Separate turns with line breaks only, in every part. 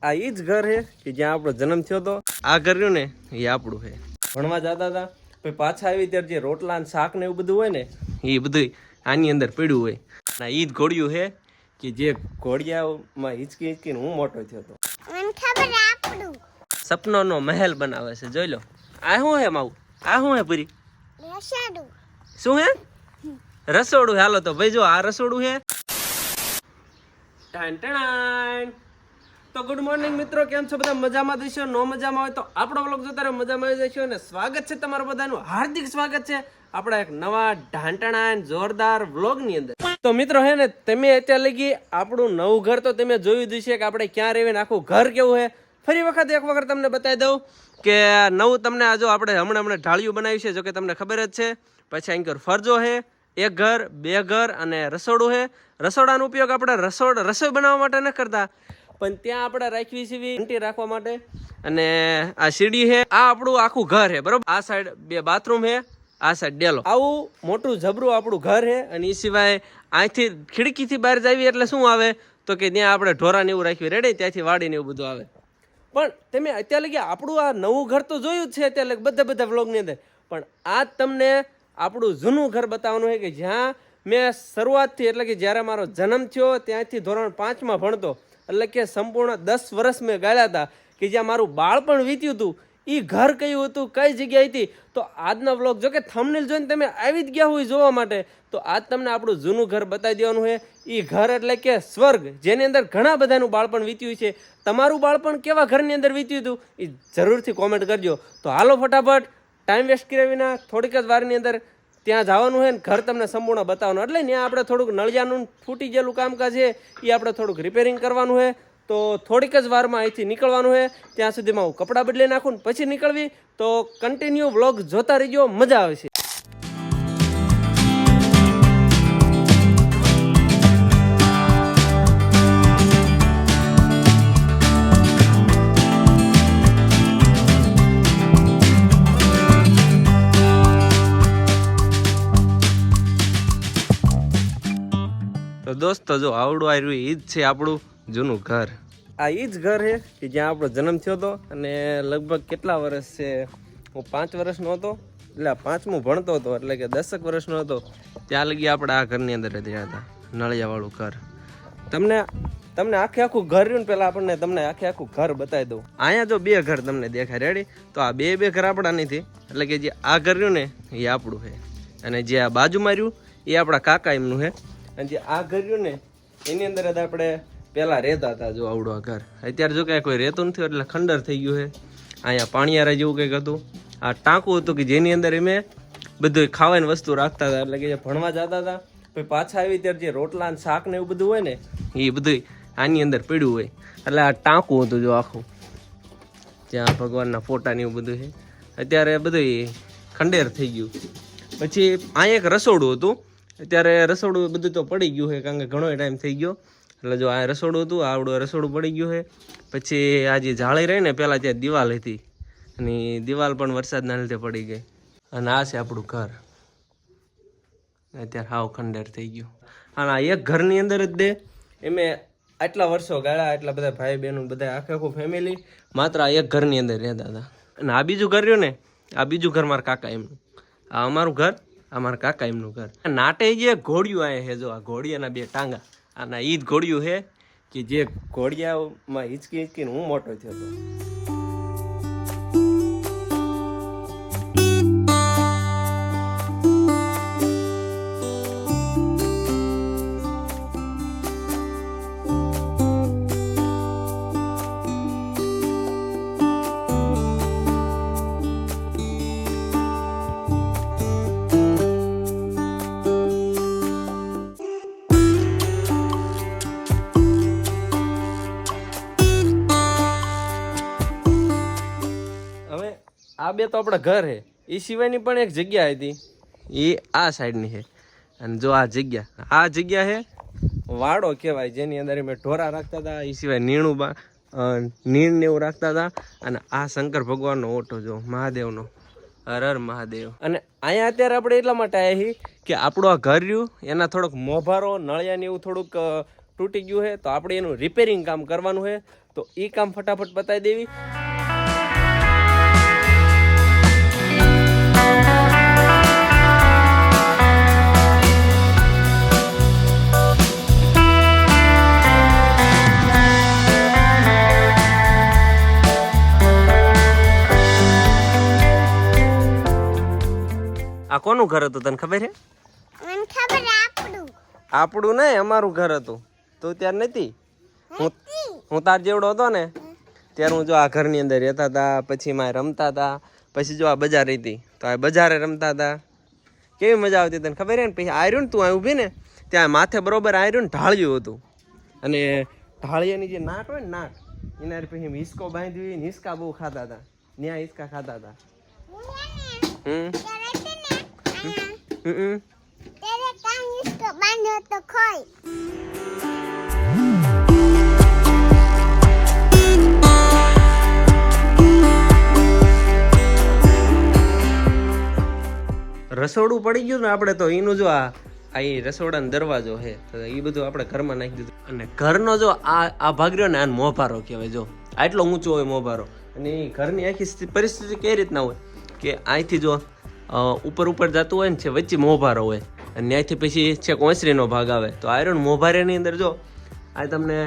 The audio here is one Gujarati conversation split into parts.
આ ઈ જ ઘર છે કે જ્યાં આપણો જન્મ થયો હતો. આ ઘર રહ્યું ને એ આપણું છે. ભણવા જતા હતા પછી પાછા આવી ત્યારે જે રોટલા ને શાક ને એવું બધું હોય ને એ બધું આની અંદર પડ્યું હોય. ના ઈ જ ઘોડિયું છે કે જે ઘોડિયામાં હિચકી હિચકીને હું મોટો થયો હતો. સપનોનો મહેલ બનાવે છે, જોઈ લો. આ શું હે માવું? આ શું હે પૂરી? શું હે? રસોડું. હાલો તો ભાઈ જો આ રસોડું છે. તો ગુડ મોર્નિંગ મિત્રો, કેમ છો બધા? મજામાં થશો? નો મજામાં હોય તો આપણો વ્લોગ જોતા રહો, મજામાં આવી જશો. અને સ્વાગત છે તમારું બધાનું, હાર્દિક સ્વાગત છે આપણા એક નવા ઢાંટણા જોરદાર વ્લોગની અંદર. તો મિત્રો હે ને, તમે અત્યારે લગી આપણું નવું ઘર તો તમે જોયું જ છે કે આપણે ક્યાં રહેવે ને આખું ઘર કેવું છે. ફરી વખત એક વખત તમને બતાવી દઉં કે નવું તમને આ જો આપણે હમણાં ઢાળિયું બનાવ્યું છે, જો કે તમને ખબર જ છે. પછી અહીં ફરજો છે, એક ઘર, બે ઘર અને રસોડું છે. રસોડાનો ઉપયોગ આપણે રસોઈ બનાવવા માટે ન કરતા, પણ ત્યાં આપણે રાખવી છે ઘંટી રાખવા માટે. અને આ સીડી છે, આ આપણું આખું ઘર છે, બરોબર. આ સાઈડ બે બાથરૂમ છે, આ સાઈડ ડેલો. આવું મોટું જબરું આપણું ઘર છે. અને એ સિવાય અહીંથી ખિડકીથી બહાર જાવી એટલે શું આવે તો કે ત્યાં આપણે ઢોરાને એવું રાખવી રેડી, ત્યાંથી વાડીને એવું બધું આવે. પણ તમે અત્યારે લગી આપણું આ નવું ઘર તો જોયું જ છે અત્યારે બધા વ્લોગની અંદર, પણ આ તમને આપણું જૂનું ઘર બતાવવાનું છે કે જ્યાં મેં શરૂઆતથી એટલે કે જ્યારે મારો જન્મ થયો ત્યાંથી ધોરણ 5માં ભણતો, એટલે કે સંપૂર્ણ 10 વર્ષ મેં ગાળ્યા હતા, કે જ્યાં મારું બાળપણ વીત્યું હતું. એ ઘર કયું હતું, કઈ જગ્યાએ હતી. તો આજનો વ્લોગ જો કે થંબનેલ જોઈને તમે આવી જ ગયા હોય જોવા માટે, તો આજ તમને આપણું જૂનું ઘર બતાવી દેવાનું છે. એ ઘર એટલે કે સ્વર્ગ, જેની અંદર ઘણા બધાનું બાળપણ વીત્યું છે. તમારું બાળપણ કેવા ઘરની અંદર વીત્યું હતું એ જરૂરથી કોમેન્ટ કરજો. તો હાલો ફટાફટ ટાઈમ વેસ્ટ કર્યા વિના થોડીક જ વારની અંદર ત્યાં જવાનું છે ને ઘર તમને સંપૂર્ણ બતાવવાનું. એટલે ત્યાં આપણે થોડુંક નળિયાનું ફૂટી ગયેલું કામકાજ છે એ આપણે થોડુંક રિપેરિંગ કરવાનું છે. તો થોડીક જ વારમાં અહીંથી નીકળવાનું છે. ત્યાં સુધીમાં હું કપડાં બદલી નાખું ને પછી નીકળવી. તો કન્ટિન્યુ વ્લોગ જોતા રહીજો, મજા આવશે. તો દોસ્તો જો આવડું આવ્યું એ જ છે આપણું જૂનું ઘર. આ એ જ ઘર છે કે જ્યાં આપણો જન્મ થયો હતો. અને લગભગ કેટલા વર્ષ છે, હું 5 વર્ષનો હતો, એટલે 5મું ભણતો હતો, એટલે કે 10 વર્ષનો હતો ત્યાં લગી આપણે આ ઘરની અંદર રહ્યા હતા, નળિયાવાળું ઘર. તમને આખું ઘર રહ્યું ને, પહેલાં આપણને તમને આખું ઘર બતાવી દઉં. અહીંયા જો 2 ઘર તમને દેખાય રેડી. તો આ બે ઘર આપણા નથી, એટલે કે જે આ ઘર રહ્યું ને એ આપણું છે, અને જે આ બાજુમાં રહ્યું એ આપણા કાકા એમનું છે. અને જે આ ઘર રહ્યું ને એની અંદર જ આપણે પહેલાં રહેતા હતા. જો આવડું આ ઘર અત્યારે જો કાંઈ કોઈ રહેતું નથી, એટલે ખંડર થઈ ગયું છે. અહીંયા પાણીયારા જેવું કંઈક હતું, આ ટાંકું હતું કે જેની અંદર અમે બધું ખાવાની વસ્તુ રાખતા હતા. એટલે કે જે ભણવા જતા હતા પછી પાછા આવી ત્યારે જે રોટલા ને શાક ને એવું બધું હોય ને એ બધું આની અંદર પડ્યું હોય. એટલે આ ટાંકું હતું જો આખું, જ્યાં ભગવાનના ફોટા ને એવું બધું છે. અત્યારે બધું ખંડેર થઈ ગયું. પછી અહીંયા એક રસોડું હતું, અત્યારે રસોડું બધું તો પડી ગયું છે, કારણ કે ઘણો ટાઈમ થઈ ગયો. એટલે જો આ રસોડું હતું, આવડું રસોડું પડી ગયું છે. પછી આ જે જાળી રહી ને, પહેલાં ત્યાં દિવાલ હતી, અને દિવાલ પણ વરસાદના લીધે પડી ગઈ. અને આ છે આપણું ઘર, અત્યારે હાવ ખંડેર થઈ ગયું. અને આ એક ઘરની અંદર જ દે એમે આટલા વર્ષો ગાળ્યા, એટલા બધા ભાઈ બહેનો બધા આખું ફેમિલી માત્ર આ એક ઘરની અંદર રહેતા હતા. અને આ બીજું ઘર રહ્યું ને, આ બીજું ઘર મારા કાકા એમનું. આ અમારું ઘર, આ મારા કાકા એમનું ઘર. નાટે જે ઘોડિયું આયા છે, જો આ ઘોડિયાના 2 ટાંગા, અને ઈ જ ઘોડિયું છે કે જે ઘોડિયામાં હિચકીને હું મોટો થયો હતો. આ 2 તો આપણા ઘર છે. એ સિવાયની પણ એક જગ્યા હતી, એ આ સાઈડની છે. અને જો આ જગ્યા છે વાડો કહેવાય, જેની અંદર મેં ઢોરા રાખતા હતા. એ સિવાય નીણ ને એવું રાખતા હતા. અને આ શંકર ભગવાનનો ઓટો જો મહાદેવનો, હર હર મહાદેવ. અને અહીંયા અત્યારે આપણે એટલા માટે આવ્યા છીએ કે આપણું આ ઘર રહ્યું એના થોડોક મોભારો નળિયા ને એવું થોડુંક તૂટી ગયું છે, તો આપણે એનું રિપેરિંગ કામ કરવાનું છે. તો એ કામ ફટાફટ પતાવી દેવી. આ કોનું ઘર હતું તને ખબર છે?
મને ખબર
આપણું નહીં, અમારું ઘર હતું. તું ત્યારે નથી, હું તાર જેવડો હતો ને ત્યારે હું જો આ ઘરની અંદર રહેતા હતા, પછી માં રમતા હતા, પછી જો આ બજાર હતી તો આ બજારે રમતા હતા. કેવી મજા આવતી તને ખબર છે ને? પછી આયરું ને તું આ ઊભી ને ત્યાં માથે બરોબર આયરું ને ઢાળિયું હતું, અને ઢાળિયાની જે નાટ હોય ને નાટ એના પછી હિસકો બાંધી હોય, હિસકા બહુ ખાતા હતા. ત્યાં હિસકા ખાતા હતા. રસોડું પડી ગયું ને આપણે તો એનું જો આ રસોડાનો દરવાજો છે તો એ બધું આપણે ઘરમાં નાખી દીધું. અને ઘરનો જો આ ભાગ રહ્યો ને આને મોભારો કહેવાય. જો આટલો ઊંચો હોય મોભારો, અને એ ઘરની આખી પરિસ્થિતિ કઈ રીતના હોય કે અહીંથી જો ઉપર જતું હોય ને છે વચ્ચે મોભારો હોય, અને ત્યાંથી પછી છેક ઓસરીનો ભાગ આવે. તો આયરન મોભારેની અંદર જો આ તમને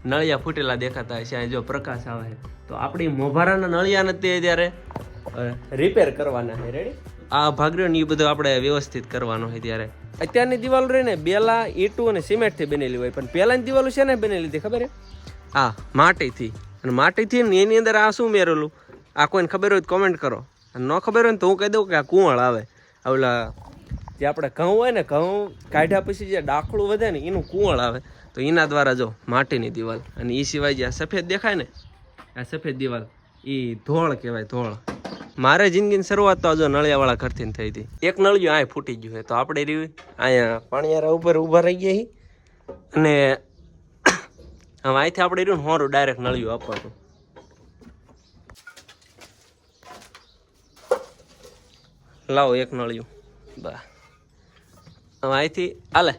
નળિયા ફૂટેલા દેખાતા હશે, અહીં જો પ્રકાશ આવે તો આપણી મોભારાના નળિયાને તે ત્યારે રિપેર કરવાના છે. રેડી? આ ભાગર્યો ને એ બધું આપણે વ્યવસ્થિત કરવાનો હોય. ત્યારે અત્યારની દિવાલો રહી ને બેલા, ઈંટું અને સિમેન્ટથી બનેલી હોય, પણ પહેલાની દિવાલો છે ને બનેલી હતી ખબર છે? હા, માટીથી. અને માટીથી ને એની અંદર આ શું મેરેલું આ કોઈને ખબર હોય તો કોમેન્ટ કરો, અને ન ખબર હોય ને તો હું કહી દઉં કે આ કુંવળ આવે. ઓલા જે આપણે ઘઉં હોય ને, ઘઉં કાઢ્યા પછી જે ડાખલું વધે ને એનું કુંવળ આવે, તો એના દ્વારા જો માટીની દિવાલ. અને એ સિવાય જે આ સફેદ દેખાય ને આ સફેદ દિવાલ એ ધોળ કહેવાય, ધોળ. મારે જિંદગીની શરૂઆત તો જો નળિયાવાળા ઘરથી થઈ હતી. એક નળિયું આ ફૂટી ગયું છે તો આપણે રહ્યું અહીંયા પાણીયારા ઉપર ઊભા રહી ગયા. અને હવે અહીંથી આપણે રહ્યું ને હોરું ડાયરેક્ટ નળિયું આપવાનું. લાવો એક નળિયું બા. હવે અહીંથી હાલે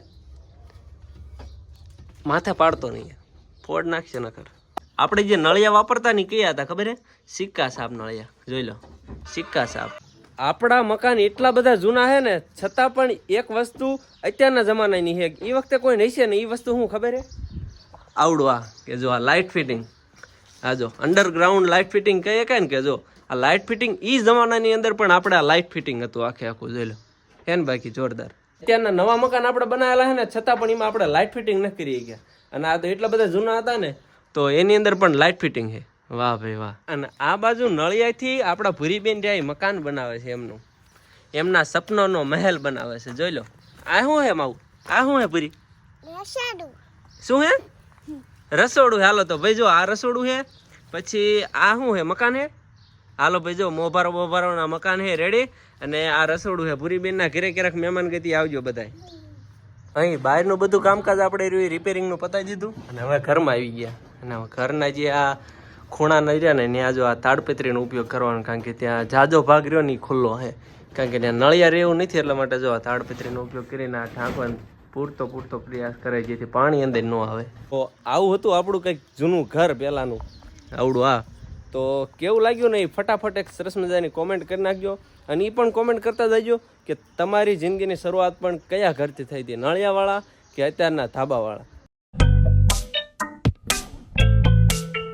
માથે પાડતો નહીં, ફોડ નાખશે નખર. આપણે જે નળિયા વાપરતા ને કયા હતા ખબર હે? સિક્કા સાપ નળિયા. જોઈ લો, સિક્કા સાપ. આપણા મકાન એટલા બધા જૂના છે ને છતાં પણ એક વસ્તુ અત્યારના જમાનાની છે, એ વખતે કોઈ નહીં છે ને. એ વસ્તુ શું ખબર હે? આવડું આ કે જો આ લાઇટ ફિટિંગ, આ જો અંડરગ્રાઉન્ડ લાઇટ ફિટિંગ કહીએ કે ને, કે જો આ લાઇટ ફિટિંગ એ જમાનાની અંદર પણ આપણે આ લાઇટ ફિટિંગ હતું આખે આખું. જોઈ લો હે ને બાકી જોરદાર. અત્યારના નવા મકાન આપણે બનાવેલા છે ને છતાં પણ એમાં આપણે લાઇટ ફિટિંગ ન કરી ગયા. અને આ તો એટલા બધા જૂના હતા ને તો એની અંદર પણ લાઇટ ફિટિંગ છે. વાહ ભાઈ વાહ. અને આ બાજુ નળિયાથી આપણા ભૂરીબેન જાય મકાન બનાવે છે એમનું, એમના સપનાનો મહેલ બનાવે છે. જોઈ લો આ શું હે માવું? આ શું હે પૂરી? શું હે? રસોડું. હાલો તો ભાઈ જો આ રસોડું છે, પછી આ શું હે? મકાન હે. હાલો ભાઈ જો મોભારોના મકાન હે રેડી. અને આ રસોડું છે. ભૂરીબેનના ઘરે ક્યારેક મહેમાન ગતિ આવજો બધાય. અહીં બહારનું બધું કામકાજ આપણે રિપેરિંગનું પતાવી દીધું અને હવે ઘરમાં આવી ગયા. અને હવે ઘરના જે આ ખૂણા ન રહ્યા ને ત્યાં જો આ તાડપત્રીનો ઉપયોગ કરવાનો, કારણ કે ત્યાં જાજો ભાગ રહ્યો ને ખુલ્લો છે, કારણ કે ત્યાં નળિયા રહેવું નથી. એટલા માટે જો આ તાડપત્રીનો ઉપયોગ કરીને આ ઢાંકવાનો પૂરતો પ્રયાસ કરે જેથી પાણી અંદર ન આવે. તો આવું હતું આપણું કંઈક જૂનું ઘર પહેલાંનું આવડું. આ તો કેવું લાગ્યું ને એ ફટાફટ એક સરસ મજાની કોમેન્ટ કરી નાખજો. અને એ પણ કોમેન્ટ કરતા જજો કે તમારી જિંદગીની શરૂઆત પણ કયા ઘરથી થઈ હતી, નળિયાવાળા કે અત્યારના ધાબાવાળા.